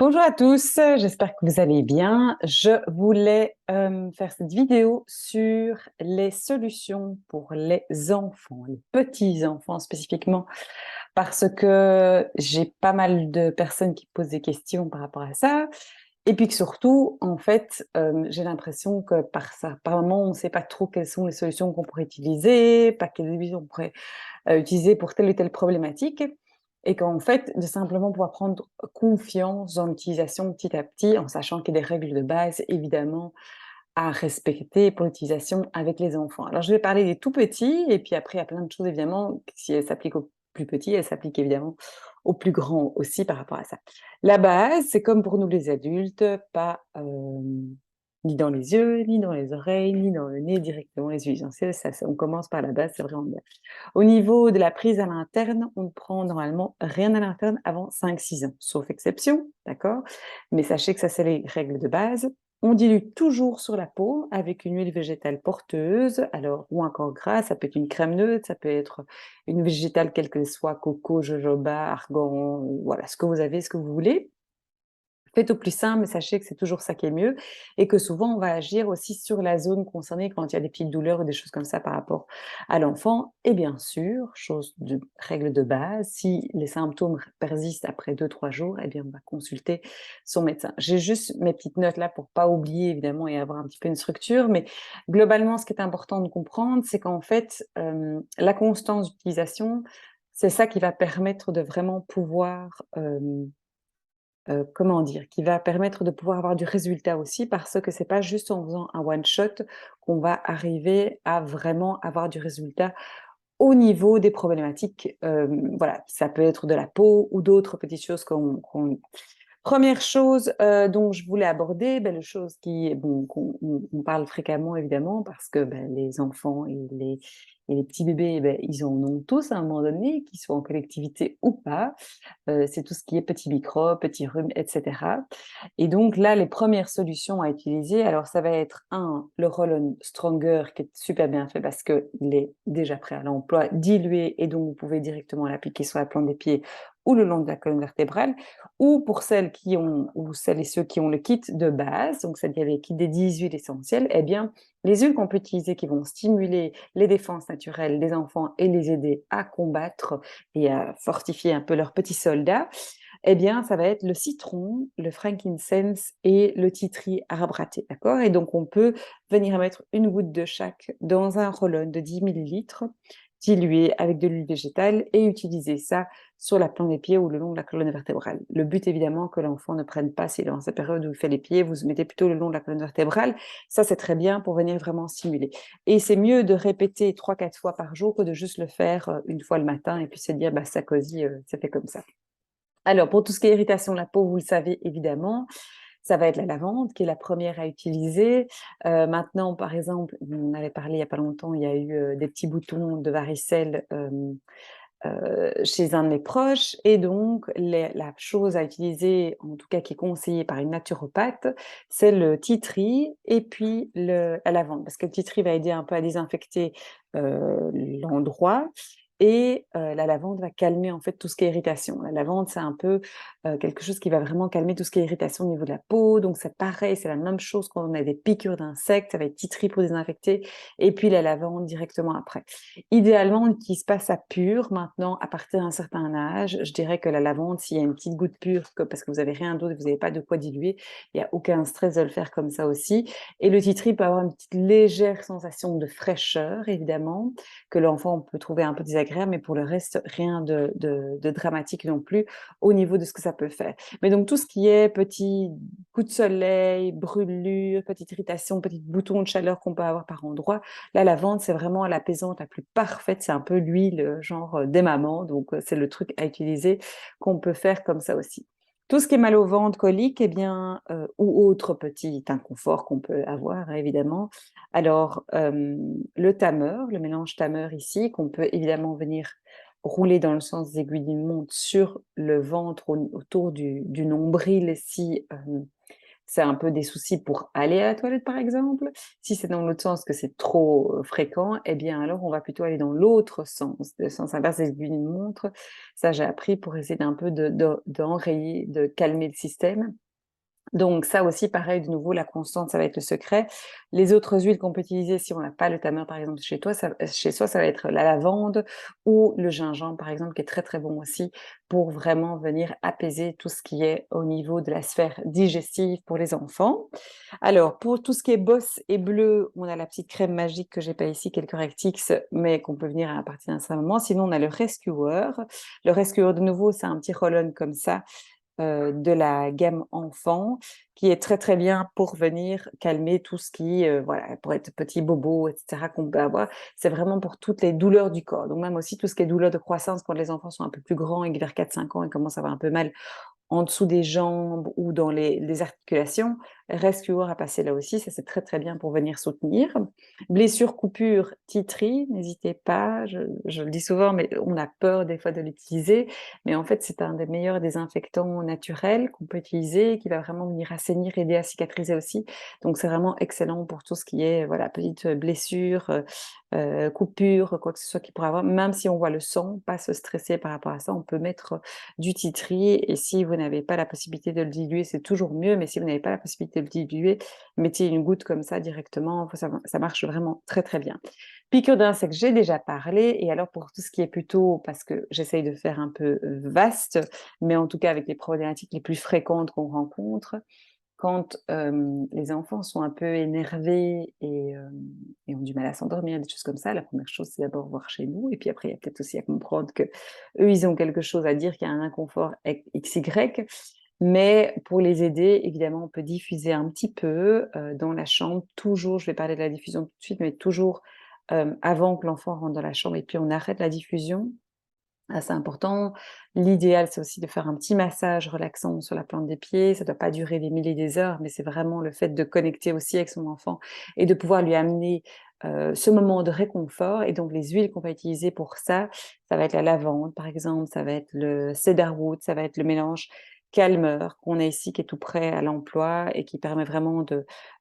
Bonjour à tous, j'espère que vous allez bien. Je voulais faire cette vidéo sur les solutions pour les enfants, les petits-enfants spécifiquement, parce que j'ai pas mal de personnes qui posent des questions par rapport à ça. Et puis que surtout, en fait, j'ai l'impression que par moment, on ne sait pas trop quelles sont les solutions qu'on pourrait utiliser, pas quelles solutions on pourrait utiliser pour telle ou telle problématique. Et qu'en fait, de simplement pouvoir prendre confiance dans l'utilisation petit à petit, en sachant qu'il y a des règles de base, évidemment, à respecter pour l'utilisation avec les enfants. Alors, je vais parler des tout petits, et puis après, il y a plein de choses, évidemment, si elles s'appliquent aux plus petits, elles s'appliquent évidemment aux plus grands aussi par rapport à ça. La base, c'est comme pour nous les adultes, pas ni dans les yeux, ni dans les oreilles, ni dans le nez, directement les huiles essentielles. On commence par la base, c'est vraiment bien. Au niveau de la prise à l'interne, on ne prend normalement rien à l'interne avant 5-6 ans, sauf exception, d'accord? Mais sachez que ça, c'est les règles de base. On dilue toujours sur la peau avec une huile végétale porteuse, alors ou encore grasse, ça peut être une crème neutre, ça peut être une huile végétale quelle qu'elle soit, coco, jojoba, argan, voilà, ce que vous avez, ce que vous voulez. Faites au plus simple, mais sachez que c'est toujours ça qui est mieux et que souvent on va agir aussi sur la zone concernée quand il y a des petites douleurs ou des choses comme ça par rapport à l'enfant. Et bien sûr, règle de base, si les symptômes persistent après 2-3 jours, eh bien on va consulter son médecin. J'ai juste mes petites notes là pour pas oublier évidemment et avoir un petit peu une structure, mais globalement, ce qui est important de comprendre, c'est qu'en fait, la constance d'utilisation, c'est ça qui va permettre de vraiment pouvoir comment dire? Qui va permettre de pouvoir avoir du résultat aussi parce que c'est pas juste en faisant un one shot qu'on va arriver à vraiment avoir du résultat au niveau des problématiques, voilà, ça peut être de la peau ou d'autres petites choses qu'on 1re chose, dont je voulais aborder, le chose qui bon, qu'on parle fréquemment évidemment parce que, les enfants et les petits bébés, ils en ont tous à un moment donné, qu'ils soient en collectivité ou pas. C'est tout ce qui est petits microbes, petits rhumes et cetera. Et donc là, les premières solutions à utiliser, alors ça va être le Roll-on Stronger qui est super bien fait parce qu'il est déjà prêt à l'emploi, dilué et donc vous pouvez directement l'appliquer sur la plante des pieds ou le long de la colonne vertébrale, ou pour celles qui ont ou celles et ceux qui ont le kit de base, donc c'est-à-dire les kits des 10 huiles essentielles, eh bien, les huiles qu'on peut utiliser qui vont stimuler les défenses naturelles des enfants et les aider à combattre et à fortifier un peu leurs petits soldats, eh bien, ça va être le citron, le frankincense et le titri arabraté, d'accord? Et donc, on peut venir mettre une goutte de chaque dans un roll-on de 10 millilitres, dilué avec de l'huile végétale et utiliser ça sur la plante des pieds ou le long de la colonne vertébrale. Le but, évidemment, que l'enfant ne prenne pas, si dans cette période où il fait les pieds, vous mettez plutôt le long de la colonne vertébrale. Ça, c'est très bien pour venir vraiment stimuler. Et c'est mieux de répéter 3-4 fois par jour que de juste le faire une fois le matin et puis se dire, ça cosy, c'est fait comme ça. Alors, pour tout ce qui est irritation de la peau, vous le savez évidemment, ça va être la lavande qui est la première à utiliser. Maintenant, par exemple, on avait parlé il y a pas longtemps, il y a eu, des petits boutons de varicelle, chez un de mes proches et donc la chose à utiliser, en tout cas qui est conseillée par une naturopathe, c'est le tea tree et puis la lavande. Parce que le tea tree va aider un peu à désinfecter, l'endroit et la lavande va calmer, en fait, tout ce qui est irritation. La lavande, c'est un peu, quelque chose qui va vraiment calmer tout ce qui est irritation au niveau de la peau, donc c'est pareil, c'est la même chose quand on a des piqûres d'insectes, ça va être tea tree pour désinfecter et puis la lavande directement après. Idéalement, on n'utilise pas ça pur. Maintenant, à partir d'un certain âge, je dirais que la lavande, s'il y a une petite goutte pure, parce que vous avez rien d'autre, vous n'avez pas de quoi diluer, il n'y a aucun stress de le faire comme ça aussi. Et le titri peut avoir une petite légère sensation de fraîcheur, évidemment, que l'enfant peut trouver un peu désagréable, mais pour le reste, rien de dramatique non plus au niveau de ce que ça peut faire. Mais donc, tout ce qui est petit coup de soleil, brûlure, petite irritation, petit bouton de chaleur qu'on peut avoir par endroit, la lavande, c'est vraiment l'apaisante la plus parfaite. C'est un peu l'huile, genre des mamans. Donc, c'est le truc à utiliser qu'on peut faire comme ça aussi. Tout ce qui est mal au ventre, colique, eh bien, ou autre petit inconfort qu'on peut avoir, hein, évidemment. Alors, le tameur, le mélange tameur ici, qu'on peut évidemment venir rouler dans le sens des aiguilles d'une montre sur le ventre, autour du nombril, si c'est un peu des soucis pour aller à la toilette, par exemple. Si c'est dans l'autre sens, que c'est trop fréquent, eh bien alors on va plutôt aller dans l'autre sens, le sens inverse d'une montre. Ça, j'ai appris pour essayer d'un peu d'enrayer, de calmer le système. Donc ça aussi, pareil, de nouveau, la constante, ça va être le secret. Les autres huiles qu'on peut utiliser, si on n'a pas le tamer, par exemple, chez soi, ça va être la lavande ou le gingembre, par exemple, qui est très, très bon aussi pour vraiment venir apaiser tout ce qui est au niveau de la sphère digestive pour les enfants. Alors, pour tout ce qui est bosse et bleu, on a la petite crème magique que j'ai pas ici, qui est le Correctix, mais qu'on peut venir à partir d'un certain moment. Sinon, on a le Rescuer. Le Rescuer, de nouveau, c'est un petit roll-on comme ça, de la gamme enfant, qui est très très bien pour venir calmer tout ce qui, voilà, pour être petit bobo, etc., qu'on peut avoir. C'est vraiment pour toutes les douleurs du corps. Donc même aussi tout ce qui est douleur de croissance quand les enfants sont un peu plus grands et que vers 4-5 ans, ils commencent à avoir un peu mal en dessous des jambes ou dans les articulations, Rescuer à passer là aussi, ça c'est très très bien pour venir soutenir. Blessure, coupure, titri, n'hésitez pas, je le dis souvent, mais on a peur des fois de l'utiliser, mais en fait c'est un des meilleurs désinfectants naturels qu'on peut utiliser, qui va vraiment venir assainir, aider à cicatriser aussi. Donc c'est vraiment excellent pour tout ce qui est voilà, petite blessure, coupure, quoi que ce soit qu'il pourrait avoir, même si on voit le sang, pas se stresser par rapport à ça, on peut mettre du titri et si vous n'avez pas la possibilité de le diluer, c'est toujours mieux, mais si vous n'avez pas la possibilité de le diluer, mettez une goutte comme ça directement, ça marche vraiment très très bien. Piqûre d'insectes, j'ai déjà parlé et alors pour tout ce qui est plutôt, parce que j'essaye de faire un peu vaste, mais en tout cas avec les problématiques les plus fréquentes qu'on rencontre, quand les enfants sont un peu énervés et ont du mal à s'endormir, des choses comme ça, la première chose, c'est d'abord voir chez nous. Et puis après, il y a peut-être aussi à comprendre que eux, ils ont quelque chose à dire, qu'il y a un inconfort XY. Mais pour les aider, évidemment, on peut diffuser un petit peu dans la chambre. Toujours, je vais parler de la diffusion tout de suite, mais toujours avant que l'enfant rentre dans la chambre. Et puis on arrête la diffusion. Assez important. L'idéal, c'est aussi de faire un petit massage relaxant sur la plante des pieds. Ça ne doit pas durer des milliers des heures, mais c'est vraiment le fait de connecter aussi avec son enfant et de pouvoir lui amener ce moment de réconfort. Et donc, les huiles qu'on va utiliser pour ça, ça va être la lavande, par exemple, ça va être le cedarwood, ça va être le mélange calmeur qu'on a ici, qui est tout prêt à l'emploi et qui permet vraiment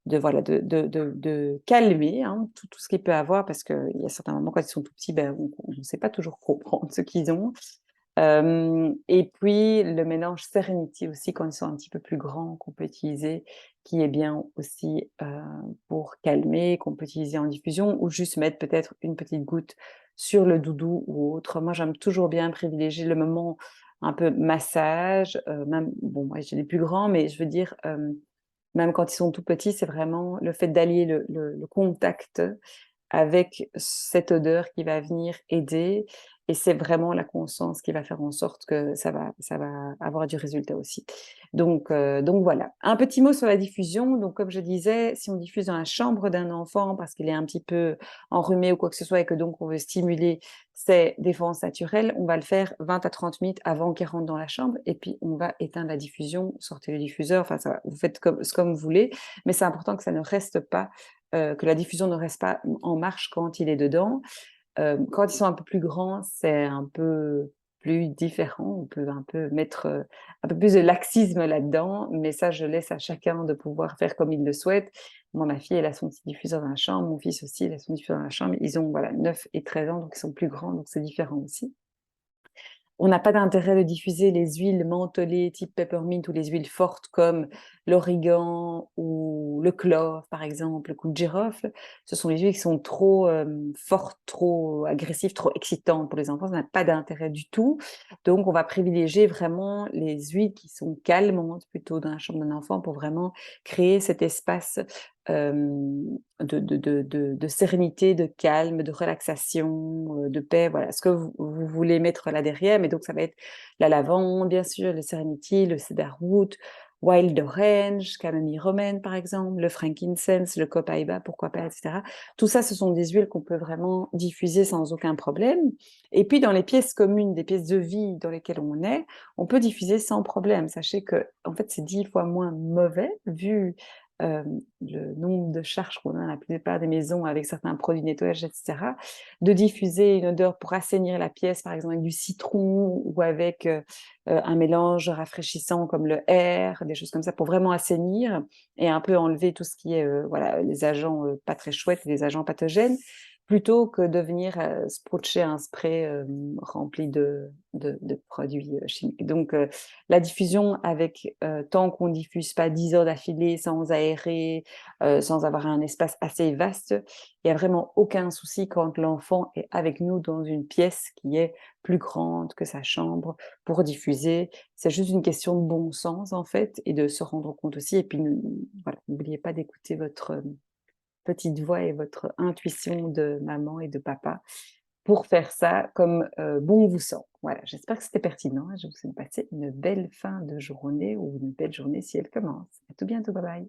voilà, de calmer hein, tout ce qu'il peut avoir, parce qu'il y a certains moments, quand ils sont tout petits, ben, on ne sait pas toujours comprendre ce qu'ils ont. Et puis le mélange Serenity aussi, quand ils sont un petit peu plus grands, qu'on peut utiliser, qui est bien aussi pour calmer, qu'on peut utiliser en diffusion, ou juste mettre peut-être une petite goutte sur le doudou ou autre. Moi, j'aime toujours bien privilégier le moment un peu massage, même, bon, moi j'ai les plus grands, mais je veux dire, même quand ils sont tout petits, c'est vraiment le fait d'allier le contact avec cette odeur qui va venir aider et c'est vraiment la conscience qui va faire en sorte que ça va avoir du résultat aussi. Donc voilà. Un petit mot sur la diffusion. Donc comme je disais, si on diffuse dans la chambre d'un enfant parce qu'il est un petit peu enrhumé ou quoi que ce soit et que donc on veut stimuler ses défenses naturelles, on va le faire 20 à 30 minutes avant qu'il rentre dans la chambre et puis on va éteindre la diffusion, sortez le diffuseur, enfin ça va, vous faites comme vous voulez, mais c'est important que ça ne reste pas que la diffusion ne reste pas en marche quand il est dedans. Quand ils sont un peu plus grands, c'est un peu plus différent. On peut un peu mettre un peu plus de laxisme là-dedans, mais ça, je laisse à chacun de pouvoir faire comme il le souhaite. Moi, ma fille, elle a son petit diffuseur dans la chambre. Mon fils aussi, il a son diffuseur dans la chambre. Ils ont voilà, 9 et 13 ans, donc ils sont plus grands, donc c'est différent aussi. On n'a pas d'intérêt de diffuser les huiles mentholées type peppermint ou les huiles fortes comme l'origan ou le clove, par exemple, le clou de girofle. Ce sont les huiles qui sont trop fortes, trop agressives, trop excitantes pour les enfants. Ça n'a pas d'intérêt du tout. Donc, on va privilégier vraiment les huiles qui sont calmantes plutôt dans la chambre d'un enfant pour vraiment créer cet espace de sérénité, de calme, de relaxation, de paix, voilà, ce que vous voulez mettre là derrière. Mais donc, ça va être la lavande, bien sûr, le Serenity, le cedarwood, wild orange, camomille romaine, par exemple, le frankincense, le copaiba, pourquoi pas, etc. Tout ça, ce sont des huiles qu'on peut vraiment diffuser sans aucun problème. Et puis, dans les pièces communes, des pièces de vie dans lesquelles on est, on peut diffuser sans problème. Sachez que, en fait, c'est 10 fois moins mauvais, vu le nombre de charges qu'on a dans la plupart des maisons avec certains produits de nettoyage et cetera, de diffuser une odeur pour assainir la pièce, par exemple avec du citron ou avec, un mélange rafraîchissant comme le air, des choses comme ça pour vraiment assainir et un peu enlever tout ce qui est, voilà, les agents, pas très chouettes et les agents pathogènes, plutôt que de venir, spritcher un spray, rempli de produits, chimiques. Donc la diffusion avec, tant qu'on diffuse pas 10 heures d'affilée sans aérer, sans avoir un espace assez vaste, il y a vraiment aucun souci quand l'enfant est avec nous dans une pièce qui est plus grande que sa chambre pour diffuser. C'est juste une question de bon sens, en fait, et de se rendre compte aussi et puis voilà, n'oubliez pas d'écouter votre, petite voix et votre intuition de maman et de papa pour faire ça comme, bon vous semble. Voilà, j'espère que c'était pertinent et je vous souhaite de passer une belle fin de journée ou une belle journée si elle commence. À tout bientôt, bye bye.